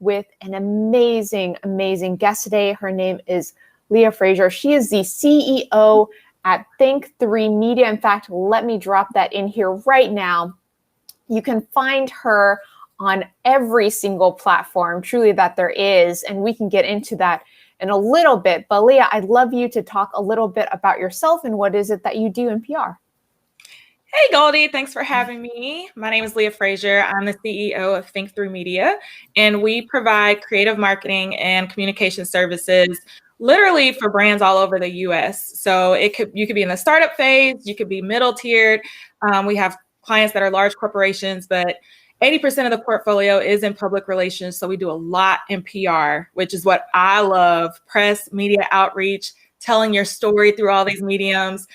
with an amazing guest today. Her name is Leah Frazier. She is the CEO at Think3 Media. In fact, let me drop that in here right now. You can find her on every single platform, truly, that there is, and we can get into that in a little bit. But Leah, I'd love you to talk a little bit about yourself and what is it that you do in PR. Hey, Goldie, thanks for having me. My name is Leah Frazier. I'm the CEO of Think3 Media, and we provide creative marketing and communication services literally for brands all over the US. So you could be in the startup phase, you could be middle tiered. We have clients that are large corporations, but 80% of the portfolio is in public relations. So we do a lot in PR, which is what I love: press, media outreach, telling your story through all these mediums.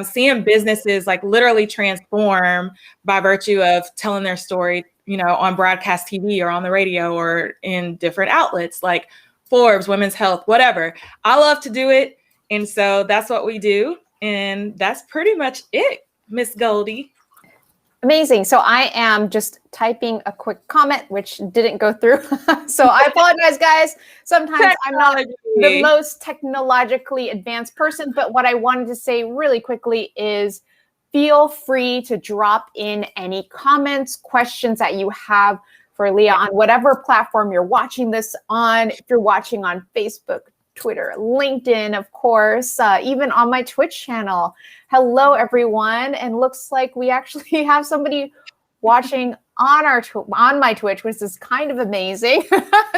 Seeing businesses like literally transform by virtue of telling their story, on broadcast TV or on the radio or in different outlets like Forbes, Women's Health, whatever. I love to do it. And so that's what we do. And that's pretty much it, Miss Goldie. Amazing. So I am just typing a quick comment, which didn't go through. So I apologize, guys. Sometimes I'm not the most technologically advanced person, but what I wanted to say really quickly is feel free to drop in any comments, questions that you have for Leah on whatever platform you're watching this on. If you're watching on Facebook, Twitter, LinkedIn, of course, even on my Twitch channel. Hello, everyone. And looks like we actually have somebody watching on my Twitch, which is kind of amazing.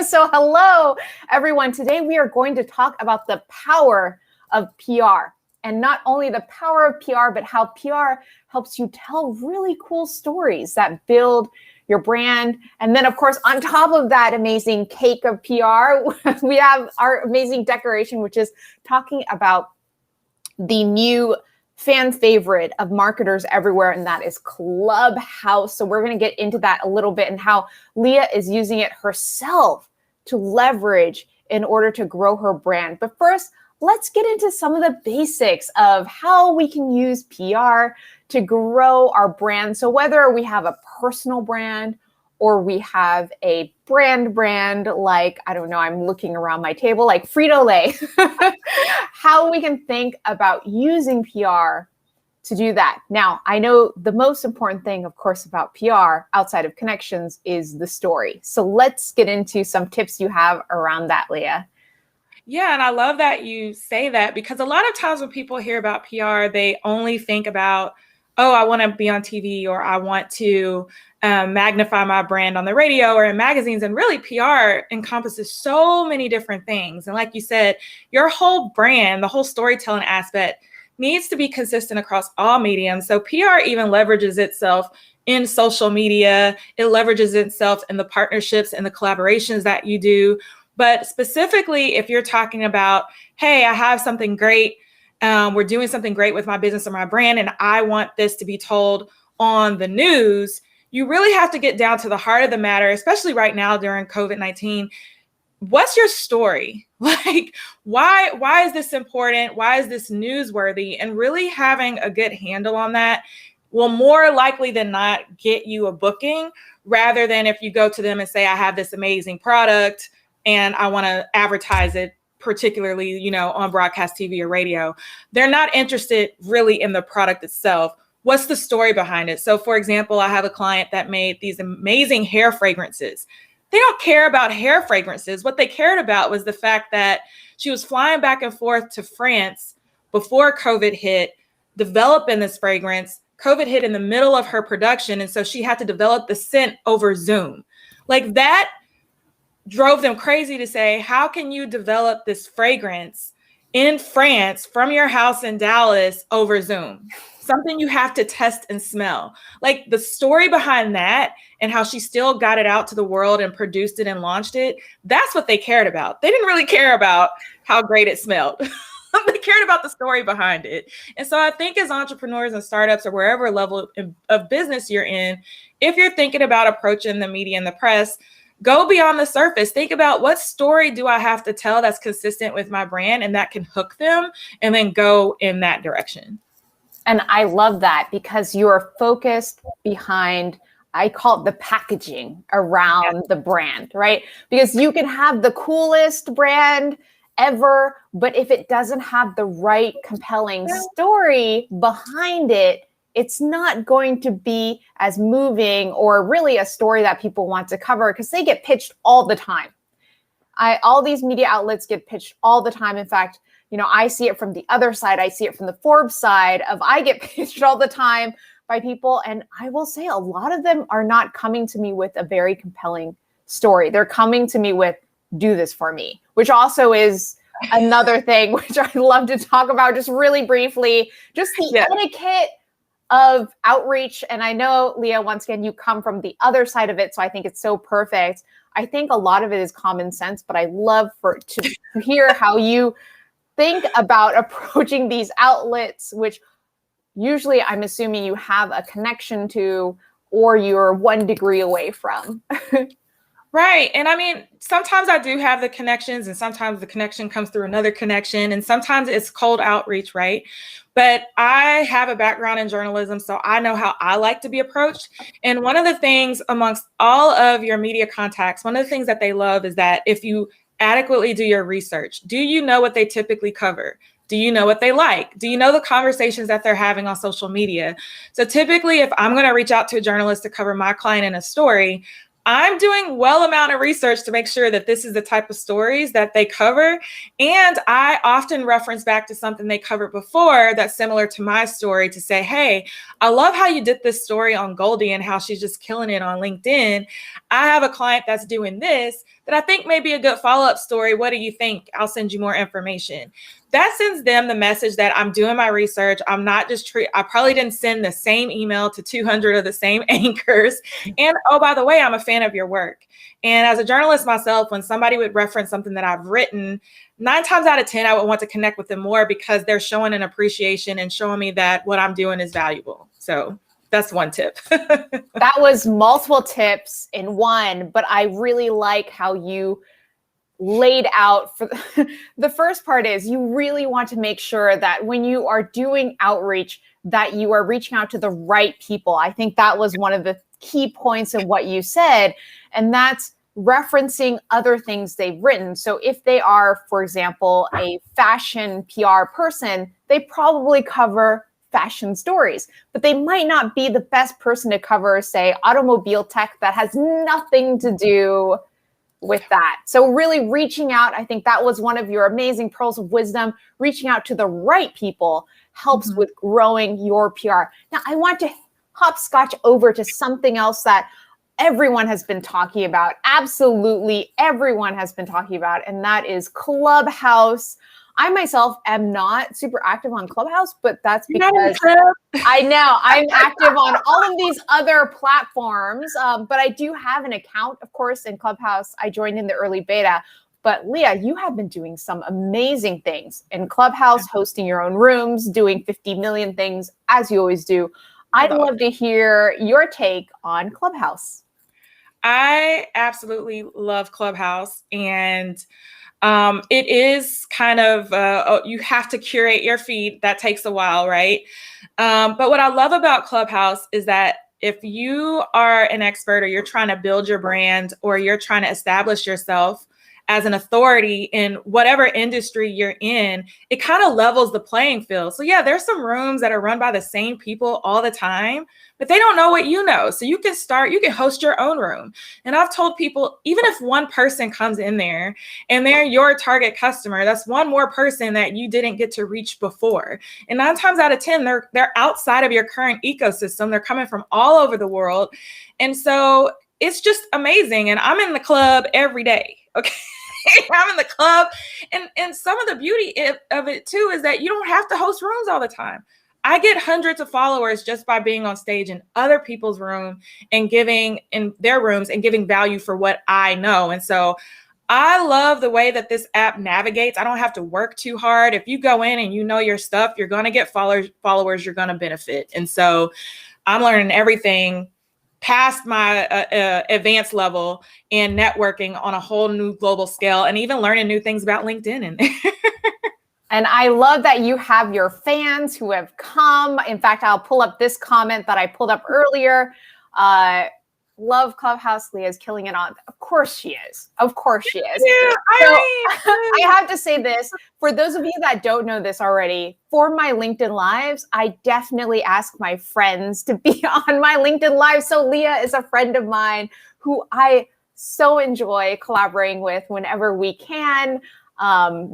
So hello, everyone. Today, we are going to talk about the power of PR. And not only the power of PR, but how PR helps you tell really cool stories that build your brand. And then, of course, on top of that amazing cake of PR, we have our amazing decoration, which is talking about the new fan favorite of marketers everywhere, and that is Clubhouse. So we're going to get into that a little bit and how Leah is using it herself to leverage in order to grow her brand. But first, let's get into some of the basics of how we can use PR to grow our brand. So whether we have a personal brand or we have a brand like, I don't know, I'm looking around my table, like Frito-Lay, how we can think about using PR to do that. Now, I know the most important thing, of course, about PR outside of connections is the story. So let's get into some tips you have around that, Leah. Yeah, and I love that you say that, because a lot of times when people hear about PR, they only think about, oh, I want to be on TV, or I want to magnify my brand on the radio or in magazines. And really, PR encompasses so many different things. And like you said, your whole brand, the whole storytelling aspect needs to be consistent across all mediums. So PR even leverages itself in social media. It leverages itself in the partnerships and the collaborations that you do. But specifically, if you're talking about, hey, I have something great, we're doing something great with my business or my brand, and I want this to be told on the news, you really have to get down to the heart of the matter, especially right now during COVID-19. What's your story? Like, why is this important? Why is this newsworthy? And really having a good handle on that will more likely than not get you a booking, rather than if you go to them and say, I have this amazing product and I want to advertise it, particularly, on broadcast TV or radio. They're not interested really in the product itself. What's the story behind it? So for example, I have a client that made these amazing hair fragrances. They don't care about hair fragrances. What they cared about was the fact that she was flying back and forth to France before COVID hit, developing this fragrance. COVID hit in the middle of her production. And so she had to develop the scent over Zoom. Like, that drove them crazy to say, how can you develop this fragrance in France from your house in Dallas over Zoom? Something you have to test and smell. Like, the story behind that and how she still got it out to the world and produced it and launched it, that's what they cared about. They didn't really care about how great it smelled. They cared about the story behind it. And so I think as entrepreneurs and startups, or wherever level of business you're in, if you're thinking about approaching the media and the press, go beyond the surface. Think about, what story do I have to tell that's consistent with my brand and that can hook them, and then go in that direction. And I love that, because you're focused behind I call it the packaging around the brand, right? Because you can have the coolest brand ever, but if it doesn't have the right compelling story behind it, it's not going to be as moving or really a story that people want to cover, because they get pitched all the time. All these media outlets get pitched all the time. In fact, I see it from the other side. I see it from the Forbes side of I get pitched all the time by people. And I will say a lot of them are not coming to me with a very compelling story. They're coming to me with, do this for me, which also is another thing which I love to talk about just really briefly, just the etiquette of outreach. And I know, Leah, once again, you come from the other side of it. So I think it's so perfect. I think a lot of it is common sense, but I love to hear how you think about approaching these outlets, which usually I'm assuming you have a connection to, or you're 1 degree away from. Right. And I mean, sometimes I do have the connections, and sometimes the connection comes through another connection, and sometimes it's cold outreach, right? But I have a background in journalism, so I know how I like to be approached. And one of the things amongst all of your media contacts, one of the things that they love is that if you adequately do your research, do you know what they typically cover? Do you know what they like? Do you know the conversations that they're having on social media? So typically, if I'm going to reach out to a journalist to cover my client in a story, I'm doing well amount of research to make sure that this is the type of stories that they cover. And I often reference back to something they covered before that's similar to my story to say, hey, I love how you did this story on Goldie and how she's just killing it on LinkedIn. I have a client that's doing this that I think may be a good follow-up story. What do you think? I'll send you more information. That sends them the message that I'm doing my research. I'm not just I probably didn't send the same email to 200 of the same anchors. And oh, by the way, I'm a fan of your work. And as a journalist myself, when somebody would reference something that I've written, 9 times out of 10, I would want to connect with them more because they're showing an appreciation and showing me that what I'm doing is valuable. So that's one tip. That was multiple tips in one, but I really like how you laid out for the first part is you really want to make sure that when you are doing outreach that you are reaching out to the right people. I think that was one of the key points of what you said, and that's referencing other things they've written. So if they are, for example, a fashion PR person, they probably cover fashion stories, but they might not be the best person to cover, say, automobile tech that has nothing to do with that. So really reaching out, I think that was one of your amazing pearls of wisdom. Reaching out to the right people helps with growing your PR. Now, I want to hopscotch over to something else that everyone has been talking about. Absolutely everyone has been talking about, and that is Clubhouse. I myself am not super active on Clubhouse, but that's because I know I'm active on all of these other platforms. But I do have an account, of course, in Clubhouse. I joined in the early beta. But Leah, you have been doing some amazing things in Clubhouse, hosting your own rooms, doing 50 million things, as you always do. I'd love to hear your take on Clubhouse. I absolutely love Clubhouse. And it is kind of, you have to curate your feed. That takes a while, right? But what I love about Clubhouse is that if you are an expert or you're trying to build your brand or you're trying to establish yourself as an authority in whatever industry you're in, it kind of levels the playing field. So yeah, there's some rooms that are run by the same people all the time, but they don't know what you know. So you can host your own room. And I've told people, even if one person comes in there and they're your target customer, that's one more person that you didn't get to reach before. And 9 times out of 10, they're outside of your current ecosystem. They're coming from all over the world. And so it's just amazing. And I'm in the club every day. Okay. I'm in the club. And some of the beauty of it too is that you don't have to host rooms all the time. I get hundreds of followers just by being on stage in other people's room and giving in their rooms and giving value for what I know. And so I love the way that this app navigates. I don't have to work too hard. If you go in and you know your stuff, you're going to get followers, you're going to benefit. And so I'm learning everything past my advanced level and networking on a whole new global scale, and even learning new things about LinkedIn. And I love that you have your fans who have come. In fact, I'll pull up this comment that I pulled up earlier. Love Clubhouse. Leah's killing it on. Of course she is. Of course she is. Yeah, So I have to say this, for those of you that don't know this already, for my LinkedIn Lives, I definitely ask my friends to be on my LinkedIn Live. So Leah is a friend of mine who I so enjoy collaborating with whenever we can.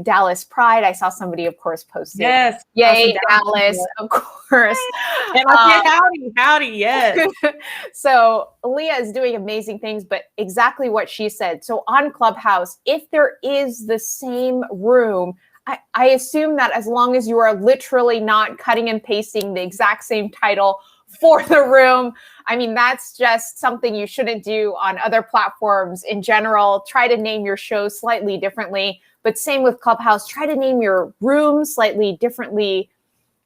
Dallas Pride. I saw somebody, of course, posted. Yes. Yay, Dallas, of course. And I said, howdy, yes. So Leah is doing amazing things, but exactly what she said. So on Clubhouse, if there is the same room, I assume that as long as you are literally not cutting and pasting the exact same title for the room, I mean, that's just something you shouldn't do on other platforms in general. Try to name your show slightly differently. But same with Clubhouse, try to name your room slightly differently.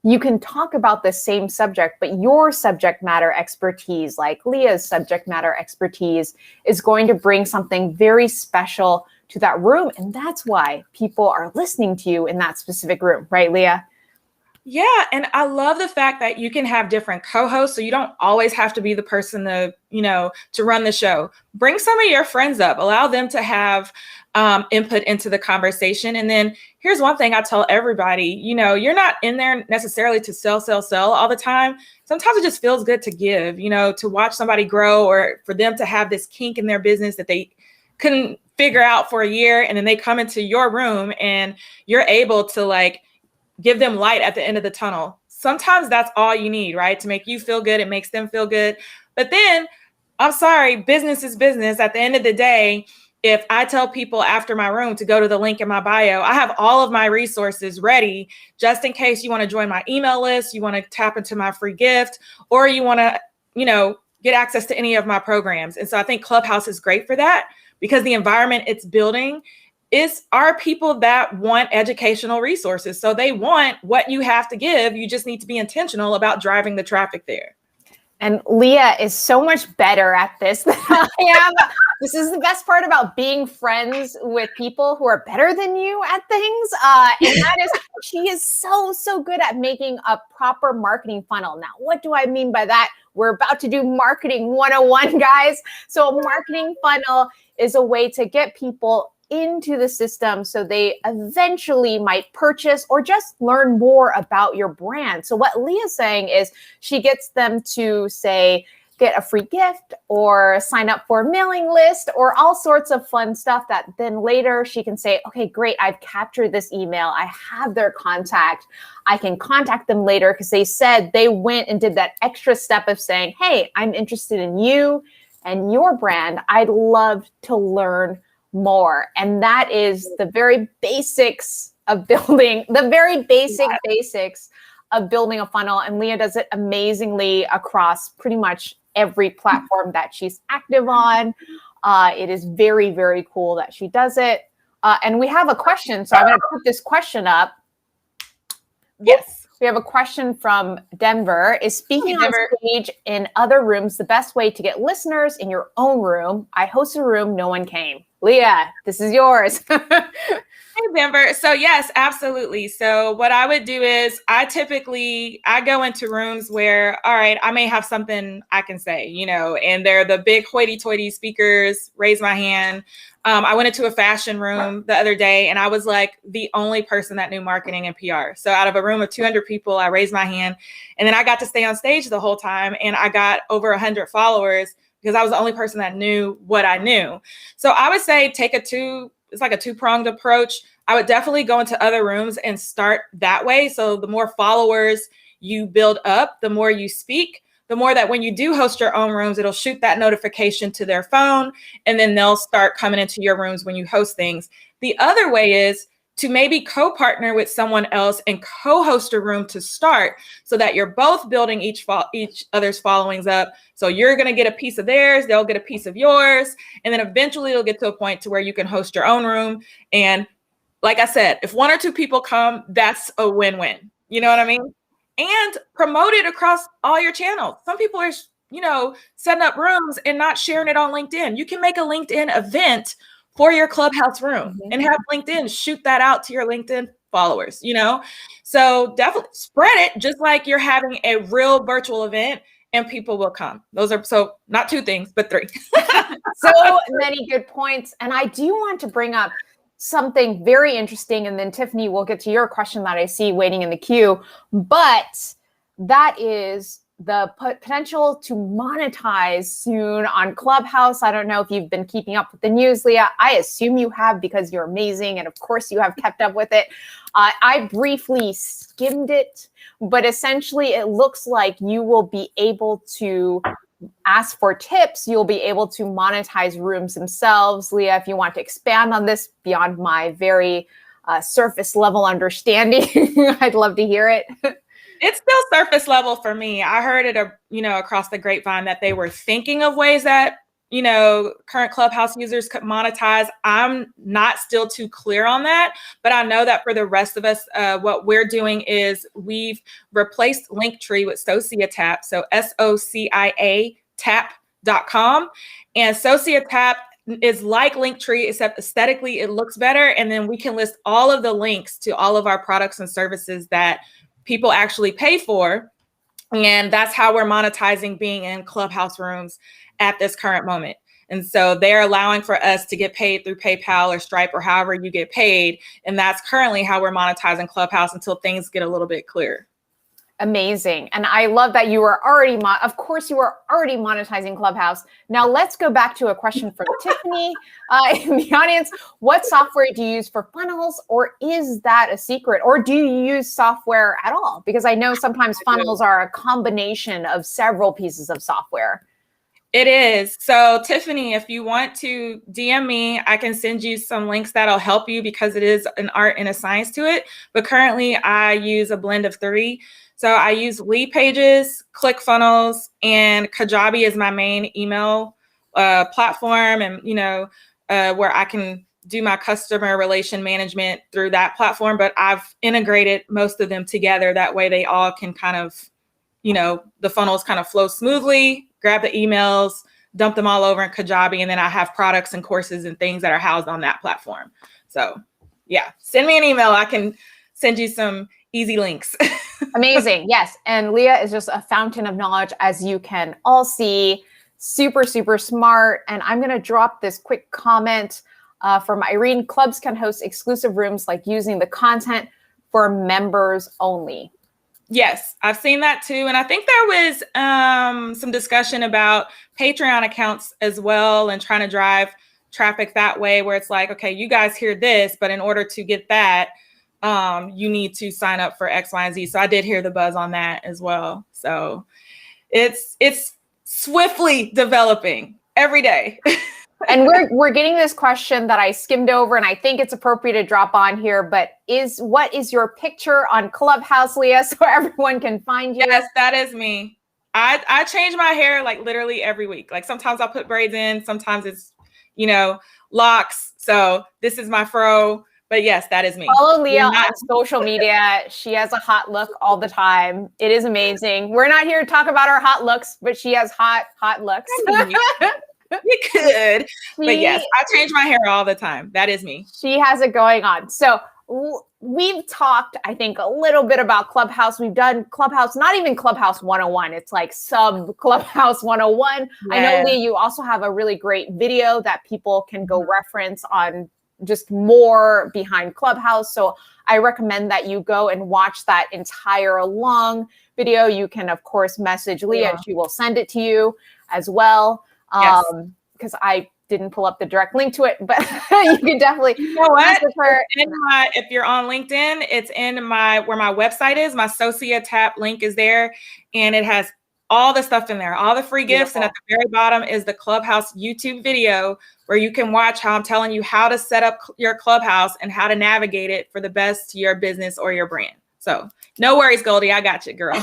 You can talk about the same subject, but your subject matter expertise, like Leah's subject matter expertise, is going to bring something very special to that room. And that's why people are listening to you in that specific room, right, Leah? Yeah. And I love the fact that you can have different co-hosts. So you don't always have to be the person to run the show. Bring some of your friends up, allow them to have input into the conversation. And then here's one thing I tell everybody, you're not in there necessarily to sell all the time. Sometimes it just feels good to give, to watch somebody grow, or for them to have this kink in their business that they couldn't figure out for a year. And then they come into your room and you're able to give them light at the end of the tunnel. Sometimes that's all you need, right? To make you feel good. It makes them feel good. But then, I'm sorry, business is business. At the end of the day, if I tell people after my room to go to the link in my bio, I have all of my resources ready just in case you want to join my email list, you want to tap into my free gift, or you want to, get access to any of my programs. And so I think Clubhouse is great for that, because the environment it's building are people that want educational resources. So they want what you have to give. You just need to be intentional about driving the traffic there. And Leah is so much better at this than I am. This is the best part about being friends with people who are better than you at things. And that is, she is so good at making a proper marketing funnel. Now, what do I mean by that? We're about to do marketing 101, guys. So a marketing funnel is a way to get people into the system so they eventually might purchase or just learn more about your brand. So what Leah's saying is she gets them to say, get a free gift or sign up for a mailing list or all sorts of fun stuff that then later she can say, okay, great, I've captured this email. I have their contact. I can contact them later because they said they went and did that extra step of saying, hey, I'm interested in you and your brand. I'd love to learn more. And that is the very basics of building, basics of building a funnel. And Leah does it amazingly across pretty much every platform that she's active on. It is very, very cool that she does it. And we have a question. So I'm going to put this question up. Yes. We have a question from Denver. Is speaking on stage in other rooms the best way to get listeners in your own room? I hosted a room, no one came. Leah, this is yours. Hey, Denver. So yes, absolutely. So what I would do is I go into rooms where, all right, I may have something I can say, and they're the big hoity-toity speakers, raise my hand. I went into a fashion room the other day and I was like the only person that knew marketing and PR. So out of a room of 200 people, I raised my hand and then I got to stay on stage the whole time and I got over 100 followers because I was the only person that knew what I knew. So I would say it's like a two-pronged approach. I would definitely go into other rooms and start that way. So the more followers you build up, the more you speak, the more that when you do host your own rooms, it'll shoot that notification to their phone, and then they'll start coming into your rooms when you host things. The other way is to maybe co-partner with someone else and co-host a room to start so that you're both building each other's followings up. So you're going to get a piece of theirs, they'll get a piece of yours, and then eventually it'll get to a point to where you can host your own room. And like I said, if one or two people come, that's a win-win. You know what I mean? And promote it across all your channels. Some people are, setting up rooms and not sharing it on LinkedIn. You can make a LinkedIn event for your Clubhouse room and have LinkedIn shoot that out to your LinkedIn followers, So definitely spread it just like you're having a real virtual event and people will come. Those are so not 2 things, but 3. So many good points. And I do want to bring up something very interesting. And then Tiffany, we'll get to your question that I see waiting in the queue. But that is the potential to monetize soon on Clubhouse. I don't know if you've been keeping up with the news, Leah. I assume you have because you're amazing. And of course you have kept up with it. I briefly skimmed it, but essentially it looks like you will be able to ask for tips. You'll be able to monetize rooms themselves. Leah, if you want to expand on this beyond my very surface level understanding, I'd love to hear it. It's still surface level for me. I heard it, across the grapevine that they were thinking of ways that, current Clubhouse users could monetize. I'm not still too clear on that, but I know that for the rest of us, what we're doing is we've replaced Linktree with SociaTap. So SOCIA tap.com. And SociaTap is like Linktree, except aesthetically it looks better. And then we can list all of the links to all of our products and services that people actually pay for. And that's how we're monetizing being in Clubhouse rooms at this current moment. And so they're allowing for us to get paid through PayPal or Stripe or however you get paid. And that's currently how we're monetizing Clubhouse until things get a little bit clearer. Amazing. And I love that you were already, monetizing Clubhouse. Now let's go back to a question from Tiffany in the audience. What software do you use for funnels, or is that a secret? Or do you use software at all? Because I know sometimes funnels are a combination of several pieces of software. It is. So Tiffany, if you want to DM me, I can send you some links that'll help you because it is an art and a science to it. But currently I use a blend of 3. So I use Leadpages, ClickFunnels, and Kajabi is my main email platform, and where I can do my customer relation management through that platform. But I've integrated most of them together. That way they all can kind of, the funnels kind of flow smoothly, grab the emails, dump them all over in Kajabi, and then I have products and courses and things that are housed on that platform. So yeah, send me an email. I can send you some easy links. Amazing. Yes. And Leah is just a fountain of knowledge, as you can all see. Super, super smart. And I'm going to drop this quick comment from Irene. Clubs can host exclusive rooms, like using the content for members only. Yes, I've seen that too. And I think there was some discussion about Patreon accounts as well, and trying to drive traffic that way, where it's like, okay, you guys hear this, but in order to get that, you need to sign up for X, Y, and Z. So I did hear the buzz on that as well. So it's swiftly developing every day. And we're getting this question that I skimmed over, and I think it's appropriate to drop on here, but what is your picture on Clubhouse, Leah, so everyone can find you? Yes, that is me. I change my hair like literally every week. Like sometimes I'll put braids in, sometimes it's, locks. So this is my fro. But yes, that is me. Follow Leah on social media. She has a hot look all the time. It is amazing. We're not here to talk about her hot looks, but she has hot looks. You could. But yes, I change my hair all the time. That is me. She has it going on. So we've talked, I think, a little bit about Clubhouse. We've done Clubhouse, not even Clubhouse 101. It's like sub Clubhouse 101. Yes. I know, Leah, you also have a really great video that people can go reference on just more behind Clubhouse. So I recommend that you go and watch that entire long video. You can, of course, message Leah and she will send it to you as well. Because I didn't pull up the direct link to it, but you can definitely. You know what? If you're on LinkedIn, it's in where my website is. My SociaTap link is there, and it has all the stuff in there, all the free gifts. Beautiful. And at the very bottom is the Clubhouse YouTube video where you can watch how I'm telling you how to set up your Clubhouse and how to navigate it for the best to your business or your brand. So no worries, Goldie. I got you, girl.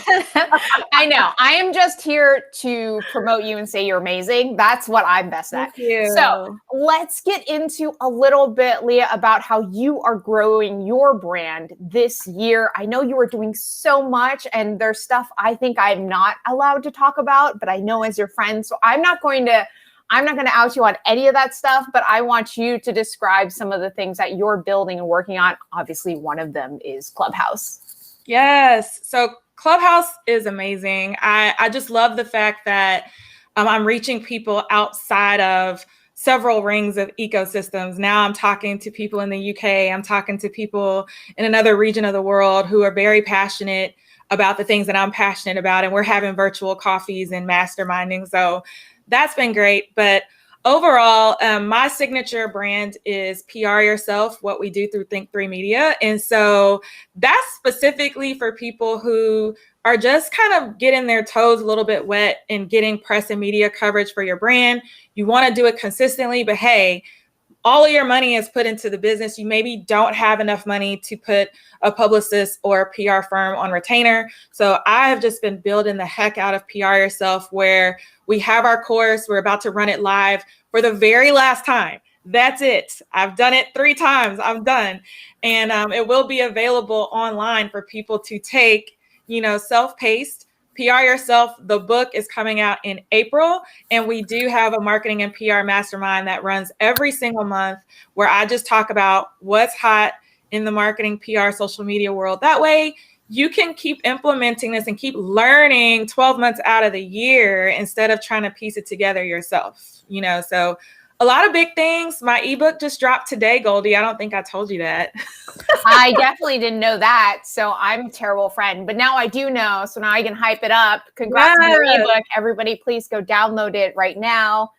I know. I am just here to promote you and say you're amazing. That's what I'm best at. Thank you. So let's get into a little bit, Leah, about how you are growing your brand this year. I know you are doing so much, and there's stuff I think I'm not allowed to talk about, but I know as your friend, so I'm not going to out you on any of that stuff, but I want you to describe some of the things that you're building and working on. Obviously, one of them is Clubhouse. Yes. So Clubhouse is amazing. I just love the fact that I'm reaching people outside of several rings of ecosystems. Now I'm talking to people in the UK. I'm talking to people in another region of the world who are very passionate about the things that I'm passionate about. And we're having virtual coffees and masterminding. So that's been great. But overall, my signature brand is PR Yourself, what we do through Think3 Media. And so that's specifically for people who are just kind of getting their toes a little bit wet and getting press and media coverage for your brand. You want to do it consistently, but hey, all of your money is put into the business. You maybe don't have enough money to put a publicist or a PR firm on retainer. So I have just been building the heck out of PR Yourself, where we have our course. We're about to run it live for the very last time. That's it. I've done it 3 times. I'm done. And it will be available online for people to take, self-paced. PR Yourself, the book is coming out in April, and we do have a marketing and PR mastermind that runs every single month, where I just talk about what's hot in the marketing, PR, social media world. That way you can keep implementing this and keep learning 12 months out of the year instead of trying to piece it together yourself, so a lot of big things. My ebook just dropped today, Goldie. I don't think I told you that. I definitely didn't know that. So I'm a terrible friend, but now I do know. So now I can hype it up. Congrats on your ebook. Everybody, please go download it right now.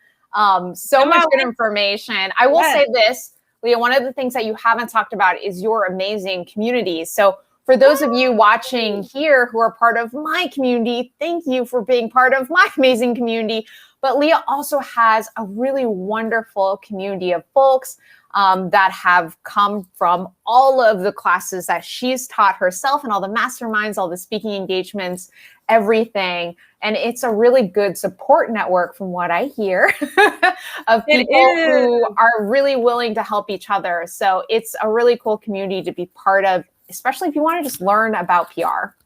So much good information. I will say this, Leah, one of the things that you haven't talked about is your amazing community. So for those of you watching here who are part of my community, thank you for being part of my amazing community. But Leah also has a really wonderful community of folks that have come from all of the classes that she's taught herself and all the masterminds, all the speaking engagements, everything. And it's a really good support network, from what I hear, of people who are really willing to help each other. So it's a really cool community to be part of, especially if you want to just learn about PR.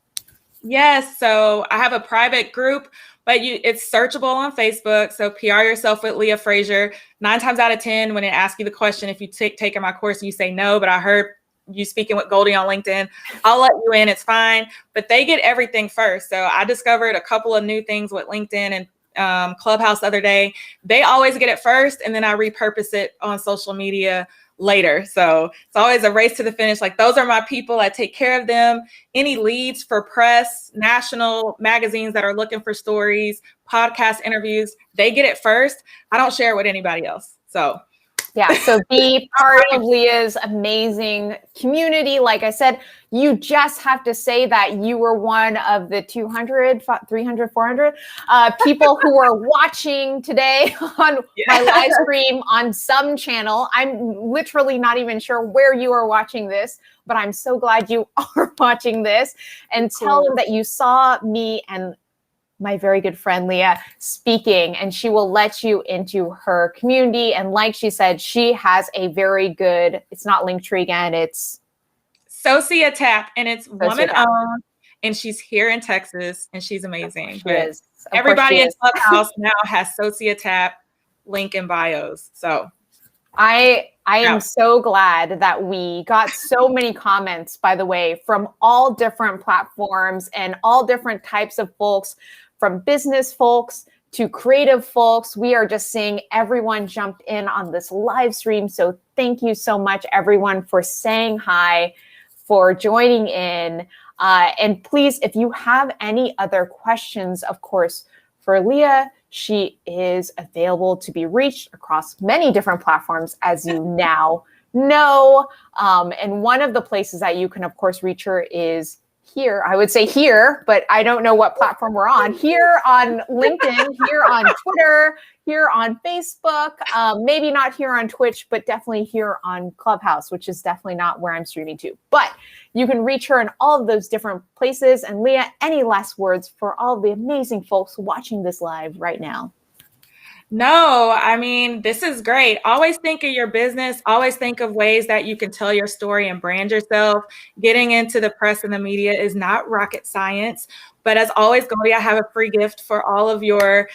Yes. So I have a private group, but it's searchable on Facebook. So PR Yourself with Leah Frazier. 9 times out of 10, when it asks you the question, if you taken my course and you say no, but I heard you speaking with Goldie on LinkedIn, I'll let you in. It's fine. But they get everything first. So I discovered a couple of new things with LinkedIn and Clubhouse the other day. They always get it first, and then I repurpose it on social media later. So it's always a race to the finish. Like, those are my people. I take care of them. Any leads for press, national magazines that are looking for stories, podcast interviews, they get it first. I don't share it with anybody else. So yeah, so be part of Leah's amazing community. Like I said, you just have to say that you were one of the 200, 300, 400 people who are watching today on my live stream on some channel. I'm literally not even sure where you are watching this, but I'm so glad you are watching this. And tell them that you saw me and my very good friend Leah speaking, and she will let you into her community. And like she said, she has a very good, it's not Linktree again, it's Sociotap, and it's woman-owned, and she's here in Texas, and she's amazing. Everybody in Clubhouse now has Sociotap link in bios. So I am so glad that we got so many comments, by the way, from all different platforms and all different types of folks, from business folks to creative folks. We are just seeing everyone jump in on this live stream. So thank you so much, everyone, for saying hi, for joining in. And please, if you have any other questions, of course, for Leah, she is available to be reached across many different platforms, as you now know. And one of the places that you can, of course, reach her is here. I would say here, but I don't know what platform we're on. Here on LinkedIn, here on Twitter, here on Facebook, maybe not here on Twitch, but definitely here on Clubhouse, which is definitely not where I'm streaming to. But you can reach her in all of those different places. And Leah, any last words for all the amazing folks watching this live right now? No, I mean, this is great. Always think of your business. Always think of ways that you can tell your story and brand yourself. Getting into the press and the media is not rocket science. But as always, Goldie, I have a free gift for all of your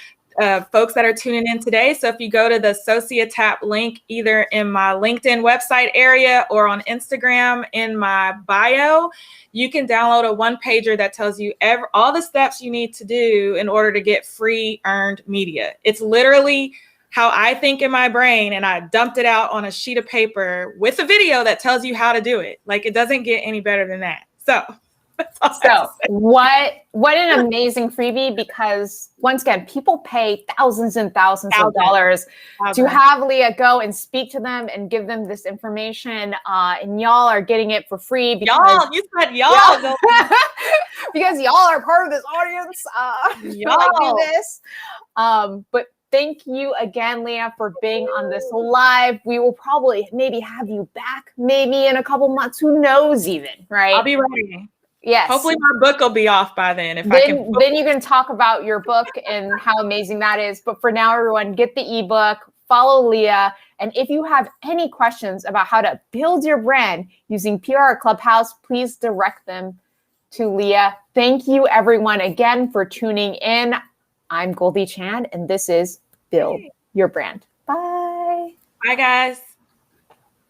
folks that are tuning in today. So if you go to the Sociotap link, either in my LinkedIn website area or on Instagram in my bio, you can download a one-pager that tells you all the steps you need to do in order to get free earned media. It's literally how I think in my brain, and I dumped it out on a sheet of paper with a video that tells you how to do it. Like, it doesn't get any better than that. So what an amazing freebie, because once again, people pay thousands and thousands of dollars to have Leah go and speak to them and give them this information. And y'all are getting it for free. Because, you said y'all. Because y'all are part of this audience. Y'all do this. But thank you again, Leah, for being on this live. We will probably maybe have you back maybe in a couple months. Who knows even, right? I'll be ready. Yes. Hopefully my book will be off by then. Then you can talk about your book and how amazing that is. But for now, everyone, get the ebook, follow Leah. And if you have any questions about how to build your brand using PR Clubhouse, please direct them to Leah. Thank you, everyone, again for tuning in. I'm Goldie Chan, and this is Build Your Brand. Bye. Bye, guys.